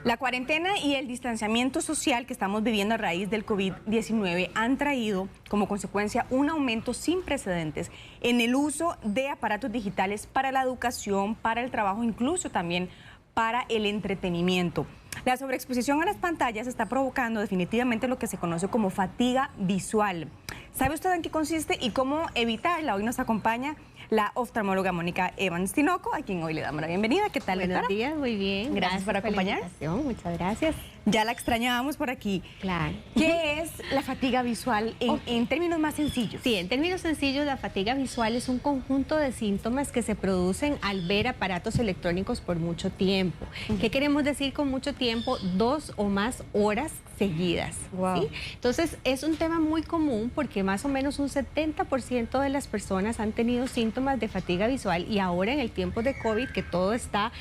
La cuarentena y el distanciamiento social que estamos viviendo a raíz del COVID-19 han traído como consecuencia un aumento sin precedentes en el uso de aparatos digitales para la educación, para el trabajo, incluso también para el entretenimiento. La sobreexposición a las pantallas está provocando definitivamente lo que se conoce como fatiga visual. ¿Sabe usted en qué consiste y cómo evitarla? Hoy nos acompaña la oftalmóloga Mónica Evans Tinoco, a quien hoy le damos la bienvenida. ¿Qué tal, doctora? Buenos días, muy bien. Gracias por acompañarnos. Muchas gracias. Ya la extrañábamos por aquí. Claro. ¿Qué es la fatiga visual en términos más sencillos? Sí, en términos sencillos, la fatiga visual es un conjunto de síntomas que se producen al ver aparatos electrónicos por mucho tiempo. ¿Qué queremos decir con mucho tiempo? 2 o más horas seguidas. Wow. ¿Sí? Entonces, es un tema muy común porque más o menos un 70% de las personas han tenido síntomas de fatiga visual, y ahora en el tiempo de COVID, que todo está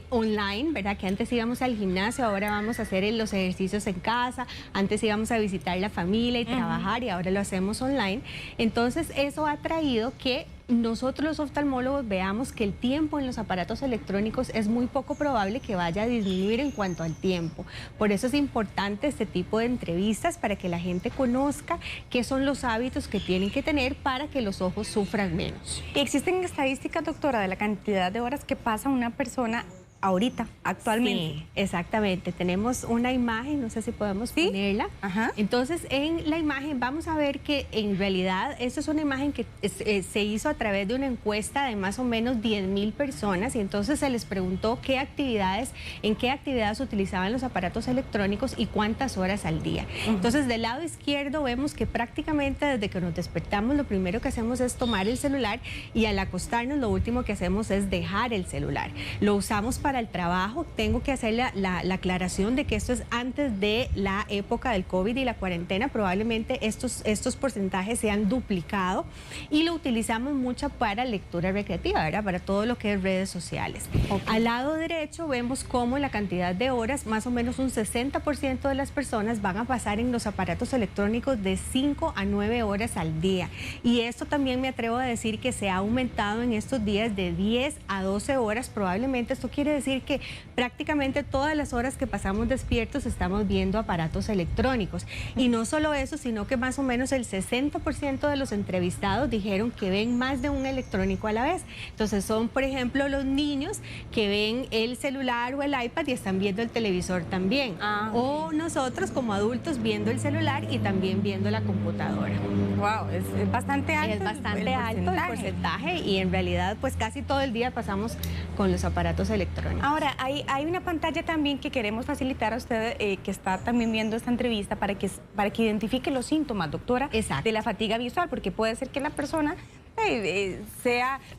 online, ¿verdad? Que antes íbamos al gimnasio, ahora vamos a hacer los ejercicios en casa, antes íbamos a visitar la familia y trabajar, y ahora lo hacemos online. Entonces, eso ha traído que nosotros los oftalmólogos veamos que el tiempo en los aparatos electrónicos es muy poco probable que vaya a disminuir en cuanto al tiempo. Por eso es importante este tipo de entrevistas, para que la gente conozca qué son los hábitos que tienen que tener para que los ojos sufran menos. ¿Y existen estadísticas, doctora, de la cantidad de horas que pasa una persona ahorita, actualmente? Sí, exactamente. Tenemos una imagen, no sé si podemos ponerla. Ajá. Entonces, en la imagen vamos a ver que en realidad esta es una imagen que se hizo a través de una encuesta de más o menos 10,000 personas, y entonces se les preguntó en qué actividades utilizaban los aparatos electrónicos y cuántas horas al día. Entonces, del lado izquierdo vemos que prácticamente desde que nos despertamos lo primero que hacemos es tomar el celular, y al acostarnos lo último que hacemos es dejar el celular. Lo usamos para el trabajo. Tengo que hacer la aclaración de que esto es antes de la época del COVID y la cuarentena. Probablemente estos porcentajes se han duplicado, y lo utilizamos mucho para lectura recreativa, ¿verdad? Para todo lo que es redes sociales. Al lado derecho vemos cómo la cantidad de horas, más o menos un 60% de las personas van a pasar en los aparatos electrónicos de 5 a 9 horas al día. Y esto también me atrevo a decir que se ha aumentado en estos días de 10 a 12 horas. Probablemente esto quiere decir que prácticamente todas las horas que pasamos despiertos estamos viendo aparatos electrónicos. Y no solo eso, sino que más o menos el 60% de los entrevistados dijeron que ven más de un electrónico a la vez. Entonces son, por ejemplo, los niños que ven el celular o el iPad y están viendo el televisor también. O nosotros como adultos viendo el celular y también viendo la computadora. Wow, es bastante alto. Es bastante alto el porcentaje, y en realidad pues casi todo el día pasamos con los aparatos electrónicos. Ahora, hay una pantalla también que queremos facilitar a usted, que está también viendo esta entrevista, para que identifique los síntomas, doctora, de la fatiga visual, porque puede ser que la persona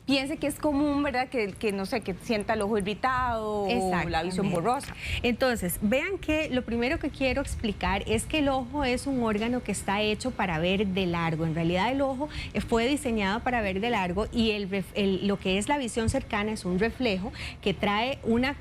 piense que es común, ¿verdad? Que no sé, que sienta el ojo irritado o la visión borrosa. Entonces, vean que lo primero que quiero explicar es que el ojo es un órgano que está hecho para ver de largo. En realidad el ojo fue diseñado para ver de largo, y lo que es la visión cercana es un reflejo que trae una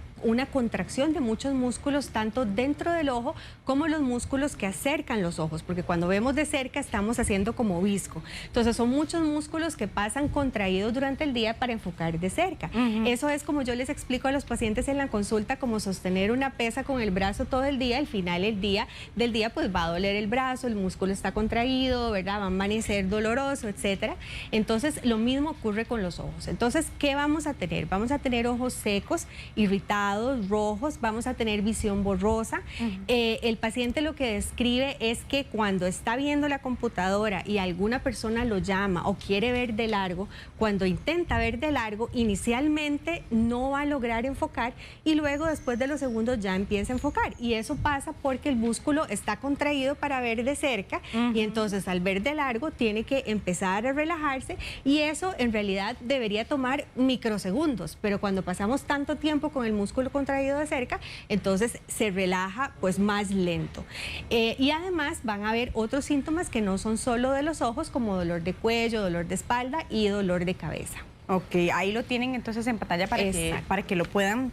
contracción de muchos músculos, tanto dentro del ojo como los músculos que acercan los ojos, porque cuando vemos de cerca estamos haciendo como visco. Entonces son muchos músculos que pasan contraídos durante el día para enfocar de cerca. Eso es, como yo les explico a los pacientes en la consulta, como sostener una pesa con el brazo todo el día. Al final del día pues va a doler el brazo, el músculo está contraído, ¿verdad? Va a amanecer doloroso, etcétera. Entonces lo mismo ocurre con los ojos. Entonces, ¿qué vamos a tener? Vamos a tener ojos secos, irritados, rojos, vamos a tener visión borrosa. El paciente lo que describe es que cuando está viendo la computadora y alguna persona lo llama o quiere ver de largo, cuando intenta ver de largo, inicialmente no va a lograr enfocar, y luego después de los segundos ya empieza a enfocar, y eso pasa porque el músculo está contraído para ver de cerca, y entonces al ver de largo tiene que empezar a relajarse, y eso en realidad debería tomar microsegundos, pero cuando pasamos tanto tiempo con el músculo contraído de cerca, entonces se relaja pues más lento. Y además van a haber otros síntomas que no son solo de los ojos, como dolor de cuello, dolor de espalda y dolor de cabeza. Ok, ahí lo tienen entonces en pantalla para que lo puedan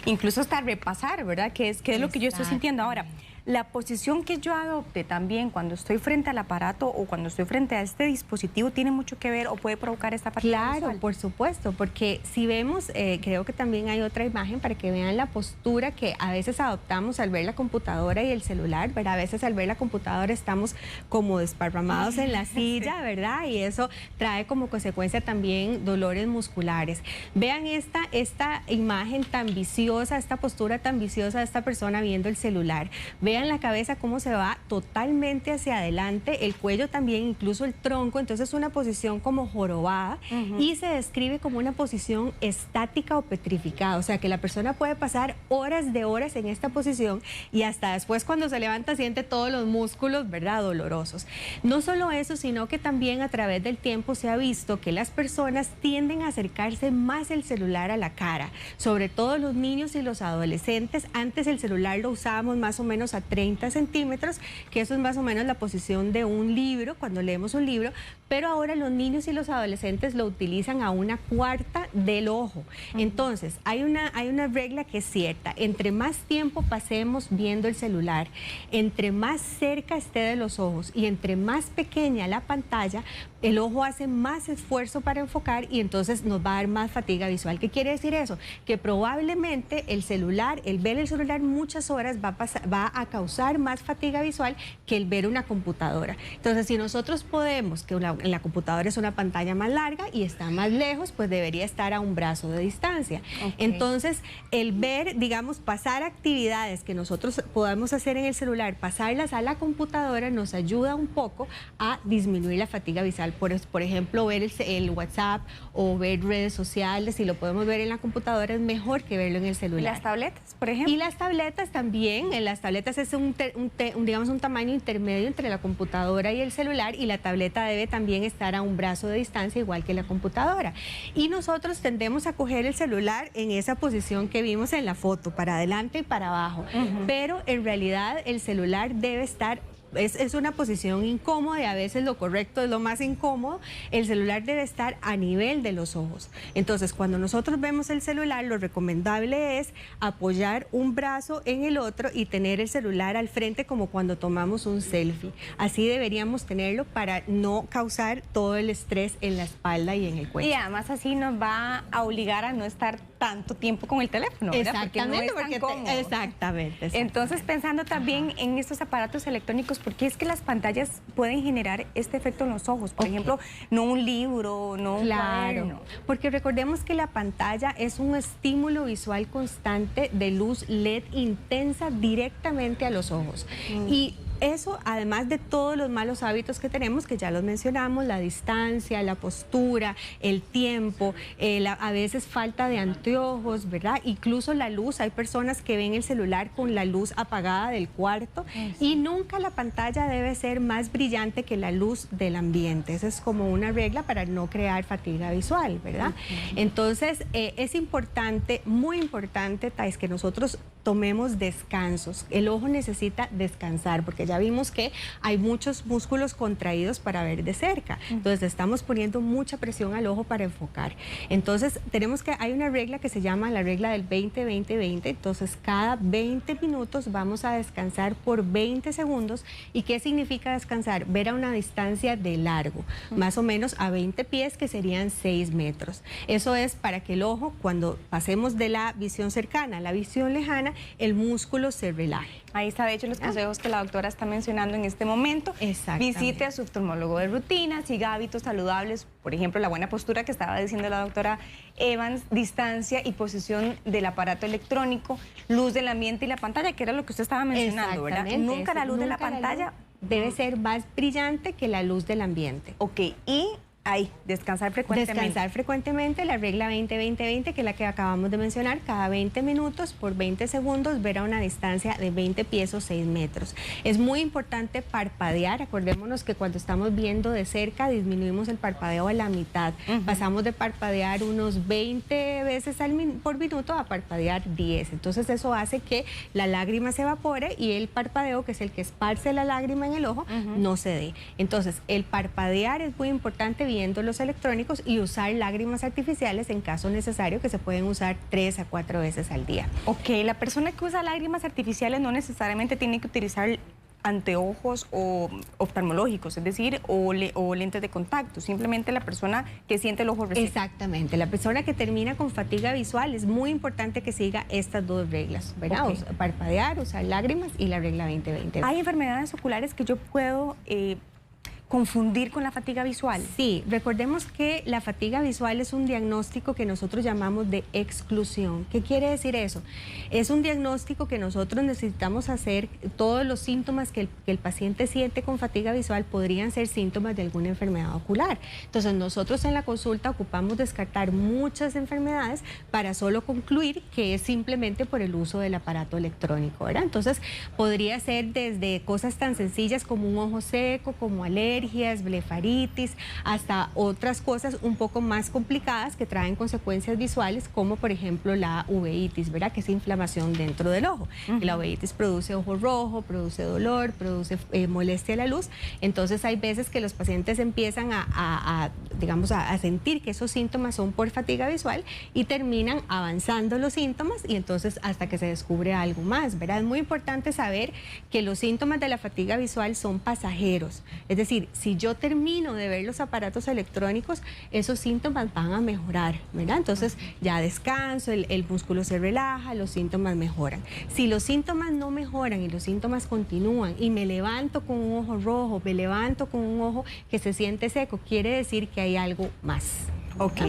incluso hasta repasar, ¿verdad? ¿Qué es lo que yo estoy sintiendo ahora? la posición que yo adopte también cuando estoy frente al aparato o cuando estoy frente a este dispositivo tiene mucho que ver o puede provocar esta fatiga Claro, visual. por supuesto, porque si vemos, creo que también hay otra imagen para que vean la postura que a veces adoptamos al ver la computadora y el celular, ¿verdad? A veces al ver la computadora estamos como desparramados en la silla, ¿verdad? Y eso trae como consecuencia también dolores musculares. Vean esta imagen tan viciosa, esta postura tan viciosa de esta persona viendo el celular. Vean la cabeza cómo se va totalmente hacia adelante, el cuello también, incluso el tronco, entonces una posición como jorobada y se describe como una posición estática o petrificada, o sea que la persona puede pasar horas de horas en esta posición y hasta después cuando se levanta siente todos los músculos, ¿verdad?, dolorosos. No solo eso, sino que también a través del tiempo se ha visto que las personas tienden a acercarse más el celular a la cara, sobre todo los niños y los adolescentes. Antes el celular lo usábamos más o menos a 30 centímetros, que eso es más o menos la posición de un libro, cuando leemos un libro, pero ahora los niños y los adolescentes lo utilizan a 1/4 del ojo. Entonces, hay una regla que es cierta: entre más tiempo pasemos viendo el celular, entre más cerca esté de los ojos y entre más pequeña la pantalla, el ojo hace más esfuerzo para enfocar y entonces nos va a dar más fatiga visual. ¿Qué quiere decir eso? Que probablemente el ver el celular muchas horas va a causar más fatiga visual que el ver una computadora. Entonces, si nosotros podemos, que la computadora es una pantalla más larga y está más lejos, pues debería estar a un brazo de distancia. Entonces, el ver, digamos, pasar actividades que nosotros podamos hacer en el celular, pasarlas a la computadora, nos ayuda un poco a disminuir la fatiga visual. Por ejemplo, ver el WhatsApp o ver redes sociales, si lo podemos ver en la computadora, es mejor que verlo en el celular. ¿Y las tabletas, por ejemplo? Y las tabletas también. En las tabletas es digamos, un tamaño intermedio entre la computadora y el celular, y la tableta debe también estar a un brazo de distancia, igual que la computadora. Y nosotros tendemos a coger el celular en esa posición que vimos en la foto, para adelante y para abajo. Pero en realidad el celular debe estar... Es una posición incómoda y a veces lo correcto es lo más incómodo. El celular debe estar a nivel de los ojos. Entonces, cuando nosotros vemos el celular, lo recomendable es apoyar un brazo en el otro y tener el celular al frente como cuando tomamos un selfie. Así deberíamos tenerlo para no causar todo el estrés en la espalda y en el cuello. Y además así nos va a obligar a no estar tanto tiempo con el teléfono, ¿verdad? Exactamente, porque no es tan cómodo. Exactamente. Entonces, pensando también en estos aparatos electrónicos, ¿por qué es que las pantallas pueden generar este efecto en los ojos? Por ejemplo, no un libro, no un cuaderno. Porque recordemos que la pantalla es un estímulo visual constante de luz LED intensa directamente a los ojos. Y eso, además de todos los malos hábitos que tenemos, que ya los mencionamos, la distancia, la postura, el tiempo, a veces falta de anteojos, ¿verdad? Incluso la luz, hay personas que ven el celular con la luz apagada del cuarto y nunca la pantalla debe ser más brillante que la luz del ambiente. Esa es como una regla para no crear fatiga visual, ¿verdad? Entonces, es importante, muy importante, Thais, que nosotros tomemos descansos. El ojo necesita descansar porque ya vimos que hay muchos músculos contraídos para ver de cerca. Entonces estamos poniendo mucha presión al ojo para enfocar. Entonces hay una regla que se llama la regla del 20-20-20. Entonces cada 20 minutos vamos a descansar por 20 segundos. ¿Y qué significa descansar? Ver a una distancia de largo, más o menos a 20 pies, que serían 6 metros. Eso es para que el ojo, cuando pasemos de la visión cercana a la visión lejana, el músculo se relaje. Ahí está, de hecho, los consejos que la doctora está mencionando en este momento. Visite a su oftalmólogo de rutina, siga hábitos saludables, por ejemplo, la buena postura que estaba diciendo la doctora Evans, distancia y posición del aparato electrónico, luz del ambiente y la pantalla, que era lo que usted estaba mencionando, ¿verdad? Nunca la luz de la pantalla debe ser más brillante que la luz del ambiente. Ok, y ahí, descansar frecuentemente. Descansar frecuentemente, la regla 20-20-20, que es la que acabamos de mencionar, cada 20 minutos por 20 segundos, ver a una distancia de 20 pies o 6 metros. Es muy importante parpadear. Acordémonos que cuando estamos viendo de cerca, disminuimos el parpadeo a la mitad. Pasamos de parpadear unos 20 veces por minuto a parpadear 10. Entonces eso hace que la lágrima se evapore y el parpadeo, que es el que esparce la lágrima en el ojo, no se dé. Entonces, el parpadear es muy importante, excluyendo los electrónicos y usar lágrimas artificiales en caso necesario, que se pueden usar 3 a 4 veces al día. Ok, la persona que usa lágrimas artificiales no necesariamente tiene que utilizar anteojos o oftalmológicos, es decir, o lentes de contacto, simplemente la persona que siente el ojo reseco. Exactamente, la persona que termina con fatiga visual es muy importante que siga estas dos reglas, ¿verdad? Okay. Parpadear, usar lágrimas y la regla 20-20. ¿Hay enfermedades oculares que yo puedo confundir con la fatiga visual? Sí, recordemos que la fatiga visual es un diagnóstico que nosotros llamamos de exclusión. ¿Qué quiere decir eso? Es un diagnóstico que nosotros necesitamos hacer. Todos los síntomas que el paciente siente con fatiga visual podrían ser síntomas de alguna enfermedad ocular. Entonces nosotros en la consulta ocupamos descartar muchas enfermedades para solo concluir que es simplemente por el uso del aparato electrónico, ¿verdad? Entonces podría ser desde cosas tan sencillas como un ojo seco, como alergias, blefaritis, hasta otras cosas un poco más complicadas que traen consecuencias visuales, como por ejemplo la uveitis, ¿verdad? Que es inflamación dentro del ojo. La uveitis produce ojo rojo, produce dolor, produce molestia a la luz. Entonces hay veces que los pacientes empiezan digamos, a sentir que esos síntomas son por fatiga visual y terminan avanzando los síntomas y entonces hasta que se descubre algo más, ¿verdad? Es muy importante saber que los síntomas de la fatiga visual son pasajeros. Es decir, si yo termino de ver los aparatos electrónicos, esos síntomas van a mejorar, ¿verdad? Entonces ya descanso, el músculo se relaja, los síntomas mejoran. Si los síntomas no mejoran y los síntomas continúan y me levanto con un ojo rojo, me levanto con un ojo que se siente seco, quiere decir que hay algo más. Ok.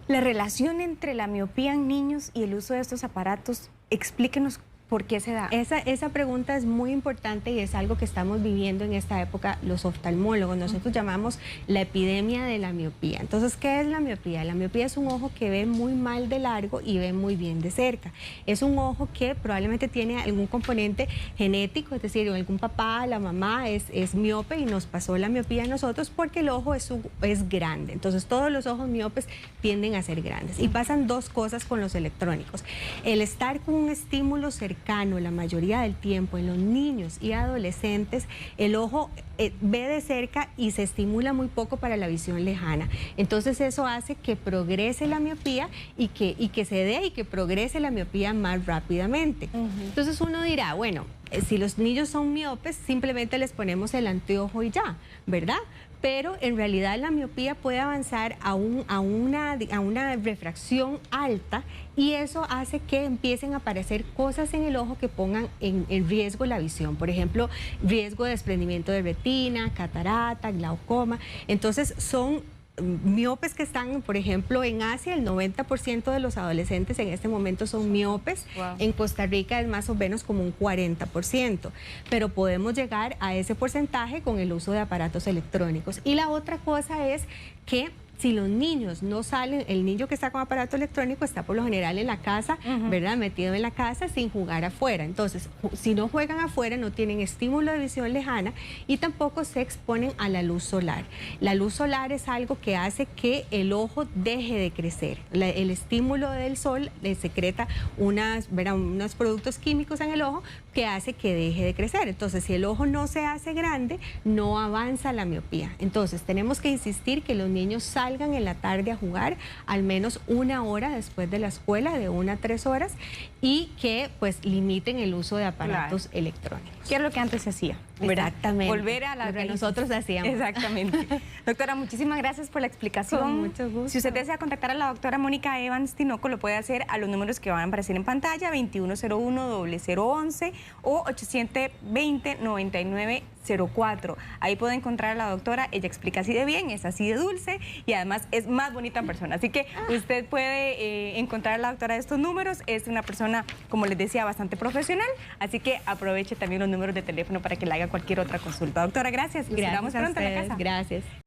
La relación entre la miopía en niños y el uso de estos aparatos, explíquenos ¿por qué se da? Esa pregunta es muy importante y es algo que estamos viviendo en esta época los oftalmólogos. Nosotros llamamos la epidemia de la miopía. Entonces, ¿qué es la miopía? La miopía es un ojo que ve muy mal de largo y ve muy bien de cerca. Es un ojo que probablemente tiene algún componente genético, es decir, algún papá, la mamá es miope y nos pasó la miopía a nosotros porque el ojo es grande. Entonces, todos los ojos miopes tienden a ser grandes. Y pasan dos cosas con los electrónicos. El estar con un estímulo cercano la mayoría del tiempo en los niños y adolescentes, el ojo ve de cerca y se estimula muy poco para la visión lejana. Entonces eso hace que progrese la miopía y que se dé y que progrese la miopía más rápidamente. Entonces uno dirá, bueno, si los niños son miopes, simplemente les ponemos el anteojo y ya, ¿verdad? Pero en realidad la miopía puede avanzar a una refracción alta y eso hace que empiecen a aparecer cosas en el ojo que pongan en riesgo la visión. Por ejemplo, riesgo de desprendimiento de retina, catarata, glaucoma. Entonces son miopes que están, por ejemplo, en Asia, el 90% de los adolescentes en este momento son miopes. Wow. En Costa Rica es más o menos como un 40%, pero podemos llegar a ese porcentaje con el uso de aparatos electrónicos. Y la otra cosa es que si los niños no salen, el niño que está con aparato electrónico está por lo general en la casa, ¿verdad? Metido en la casa sin jugar afuera. Entonces, si no juegan afuera, no tienen estímulo de visión lejana y tampoco se exponen a la luz solar. La luz solar es algo que hace que el ojo deje de crecer. El estímulo del sol le secreta unos productos químicos en el ojo que hace que deje de crecer. Entonces, si el ojo no se hace grande, no avanza la miopía. Entonces, tenemos que insistir que los niños salgan en la tarde a jugar al menos 1 hora después de la escuela, de 1 a 3 horas, y que pues limiten el uso de aparatos electrónicos. ¿Qué es lo que antes se hacía? Exactamente. Volver a lo que nosotros hacíamos. Exactamente. Doctora, muchísimas gracias por la explicación. Con mucho gusto. Si usted desea contactar a la doctora Mónica Evans Tinoco, lo puede hacer a los números que van a aparecer en pantalla, 2101-0011 o 820-9904. Ahí puede encontrar a la doctora, ella explica así de bien, es así de dulce y además es más bonita en persona. Así que usted puede encontrar a la doctora de estos números, es una persona, como les decía, bastante profesional, así que aproveche también los números de teléfono para que le haga cualquier otra consulta. Doctora, gracias. Gracias Nos vemos pronto en la casa. Gracias.